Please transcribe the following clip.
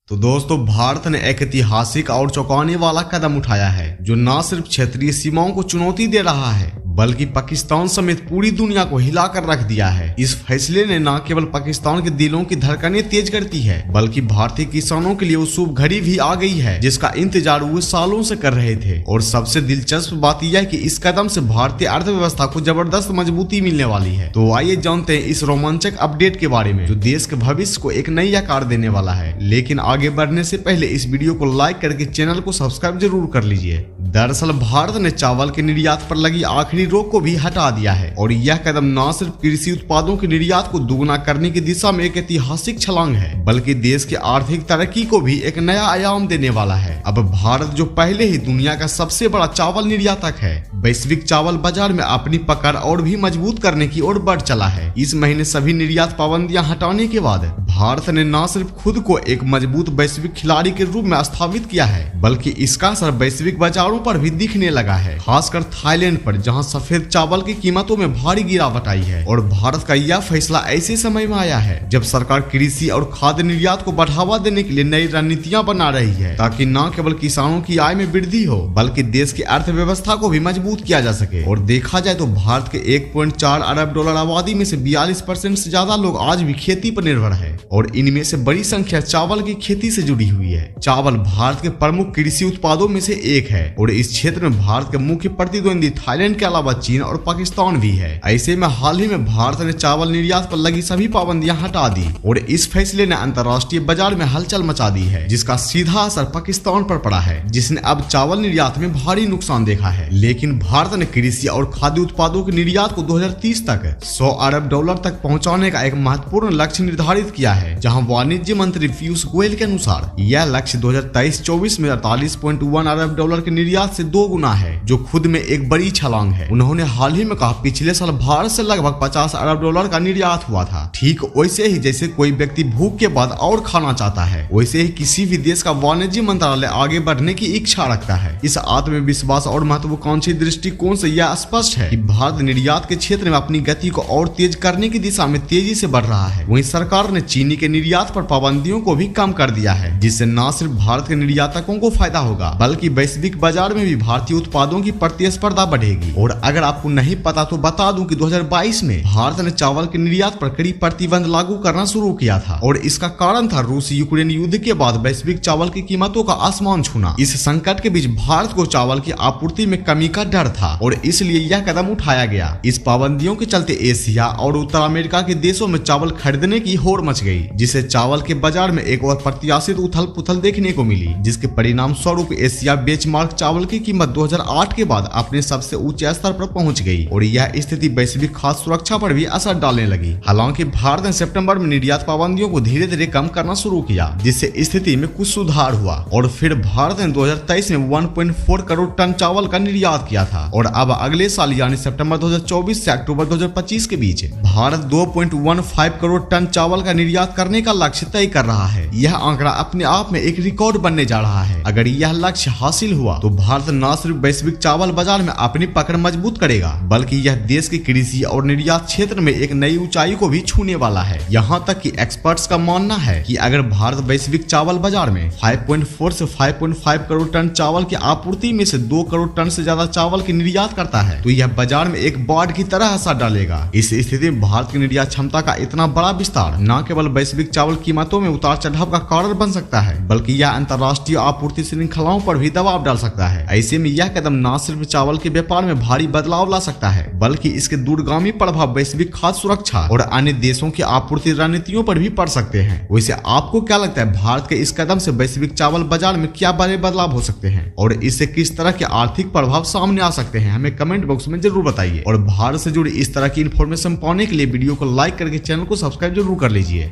तो दोस्तों, भारत ने एक ऐतिहासिक और चौंकाने वाला कदम उठाया है जो न सिर्फ क्षेत्रीय सीमाओं को चुनौती दे रहा है बल्कि पाकिस्तान समेत पूरी दुनिया को हिलाकर रख दिया है। इस फैसले ने न केवल पाकिस्तान के दिलों की धड़कनें तेज करती है बल्कि भारतीय किसानों के लिए वो शुभ घड़ी भी आ गई है जिसका इंतजार वो सालों से कर रहे थे। और सबसे दिलचस्प बात यह है कि इस कदम से भारतीय अर्थव्यवस्था को जबरदस्त मजबूती मिलने वाली है। तो आइए जानते हैं इस रोमांचक अपडेट के बारे में जो देश के भविष्य को एक नई आकार देने वाला है। लेकिन आगे बढ़ने से पहले इस वीडियो को लाइक करके चैनल को सब्सक्राइब जरूर कर लीजिए। दरअसल भारत ने चावल के निर्यात पर लगी आखिरी रोक को भी हटा दिया है और यह कदम न सिर्फ कृषि उत्पादों के निर्यात को दोगुना करने की दिशा में एक ऐतिहासिक छलांग है बल्कि देश की आर्थिक तरक्की को भी एक नया आयाम देने वाला है। अब भारत जो पहले ही दुनिया का सबसे बड़ा चावल निर्यातक है, वैश्विक चावल बाजार में अपनी पकड़ और भी मजबूत करने की ओर बढ़ चला है। इस महीने सभी निर्यात पाबंदियां हटाने के बाद भारत ने न सिर्फ खुद को एक मजबूत वैश्विक खिलाड़ी के रूप में स्थापित किया है बल्कि इसका असर वैश्विक बाजारों पर भी दिखने लगा है, खासकर थाईलैंड पर जहां सफेद चावल की कीमतों में भारी गिरावट आई है। और भारत का यह फैसला ऐसे समय में आया है जब सरकार कृषि और खाद्य निर्यात को बढ़ावा देने के लिए नई रणनीतियां बना रही है ताकि न केवल किसानों की आय में वृद्धि हो बल्कि देश की अर्थव्यवस्था को भी मजबूत किया जा सके। और देखा जाए तो भारत के 1.4 अरब डॉलर आबादी में से 42% से ज्यादा लोग आज भी खेती पर निर्भर है और इनमें से बड़ी संख्या चावल की खेती से जुड़ी हुई है। चावल भारत के प्रमुख कृषि उत्पादों में से एक है और इस क्षेत्र में भारत के मुख्य प्रतिद्वंदी थाईलैंड के अलावा चीन और पाकिस्तान भी है। ऐसे में हाल ही में भारत ने चावल निर्यात पर लगी सभी पाबंदियां हटा दी और इस फैसले ने अंतर्राष्ट्रीय बाजार में हलचल मचा दी है जिसका सीधा असर पाकिस्तान पर पड़ा है जिसने अब चावल निर्यात में भारी नुकसान देखा है। लेकिन भारत ने कृषि और खाद्य उत्पादों के निर्यात को 2030 तक 100 अरब डॉलर तक पहुंचाने का एक महत्वपूर्ण लक्ष्य निर्धारित किया है, जहां वाणिज्य मंत्री पीयूष गोयल के अनुसार यह लक्ष्य 2023-24 में 48.1 अरब डॉलर के निर्यात से 2 गुना है जो खुद में एक बड़ी छलांग है। उन्होंने हाल ही में कहा पिछले साल भारत से लगभग 50 अरब डॉलर का निर्यात हुआ था। ठीक वैसे ही जैसे कोई व्यक्ति भूख के बाद और खाना चाहता है वैसे ही किसी भी देश का वाणिज्य मंत्रालय आगे बढ़ने की इच्छा रखता है। इस आत्मविश्वास और महत्वाकांक्षी दृष्टिकोण से यह स्पष्ट है कि भारत निर्यात के क्षेत्र में अपनी गति को और तेज करने की दिशा में तेजी से बढ़ रहा है। वहीं सरकार ने चीनी के निर्यात पर पाबंदियों को भी कम कर दिया है जिससे न सिर्फ भारत के निर्यातकों को फायदा होगा बल्कि वैश्विक बाजार में भी भारतीय उत्पादों की प्रतिस्पर्धा बढ़ेगी। और अगर आपको नहीं पता तो बता दूं कि 2022 में भारत ने चावल के निर्यात पर कड़ी प्रतिबंध लागू करना शुरू किया था और इसका कारण था रूस यूक्रेन युद्ध के बाद वैश्विक चावल की कीमतों का आसमान छूना। इस संकट के बीच भारत को चावल की आपूर्ति में कमी का डर था और इसलिए यह कदम उठाया गया। इस पाबंदियों के चलते एशिया और उत्तर अमेरिका के देशों में चावल खरीदने की होड़ मच गई जिससे चावल के बाजार में एक और प्रत्याशित उथल पुथल देखने को मिली, जिसके परिणाम स्वरूप एशिया बेंचमार्क चावल की कीमत 2008 के बाद अपने सबसे ऊंचे स्तर पर पहुंच गई और यह स्थिति वैश्विक खाद्य सुरक्षा पर भी असर डालने लगी। हालांकि भारत ने सितंबर में निर्यात पाबंदियों को धीरे धीरे कम करना शुरू किया जिससे स्थिति में कुछ सुधार हुआ और फिर भारत ने 2023 में 1.4 करोड़ टन चावल का निर्यात किया था और अब अगले साल यानी सितंबर 2024 से अक्टूबर 2025 के बीच भारत 2.15 करोड़ टन चावल का निर्यात करने का लक्ष्य तय कर रहा है। यह आंकड़ा अपने आप में एक रिकॉर्ड बनने जा रहा है। अगर यह लक्ष्य हासिल हुआ तो भारत न सिर्फ वैश्विक चावल बाजार में अपनी पकड़ मजबूत करेगा बल्कि यह देश के कृषि और निर्यात क्षेत्र में एक नई ऊंचाई को भी छूने वाला है। यहाँ तक कि एक्सपर्ट्स का मानना है कि अगर भारत वैश्विक चावल बाजार में 5.4 से 5.5 करोड़ टन चावल की आपूर्ति में से 2 करोड़ टन से ज्यादा चावल की निर्यात करता है तो यह बाजार में एक बाढ़ की तरह असर डालेगा। इस स्थिति में भारत की निर्यात क्षमता का इतना बड़ा विस्तार न केवल वैश्विक चावल कीमतों में उतार चढ़ाव का कारण बन सकता है बल्कि यह अंतर्राष्ट्रीय आपूर्ति श्रृंखलाओं पर भी दबाव डाल सकता है। ऐसे में यह कदम न सिर्फ चावल के व्यापार में भारी बदलाव ला सकता है बल्कि इसके दूरगामी प्रभाव वैश्विक खाद्य सुरक्षा और अन्य देशों की आपूर्ति रणनीतियों पर भी पड़ सकते हैं। वैसे आपको क्या लगता है भारत के इस कदम से वैश्विक चावल बाजार में क्या बड़े बदलाव हो सकते हैं और इससे किस तरह के आर्थिक प्रभाव सामने आ सकते हैं, हमें कमेंट बॉक्स में जरूर बताइए। और भारत से जुड़ी इस तरह की इन्फॉर्मेशन पाने के लिए वीडियो को लाइक करके चैनल को सब्सक्राइब जरूर कर लीजिए।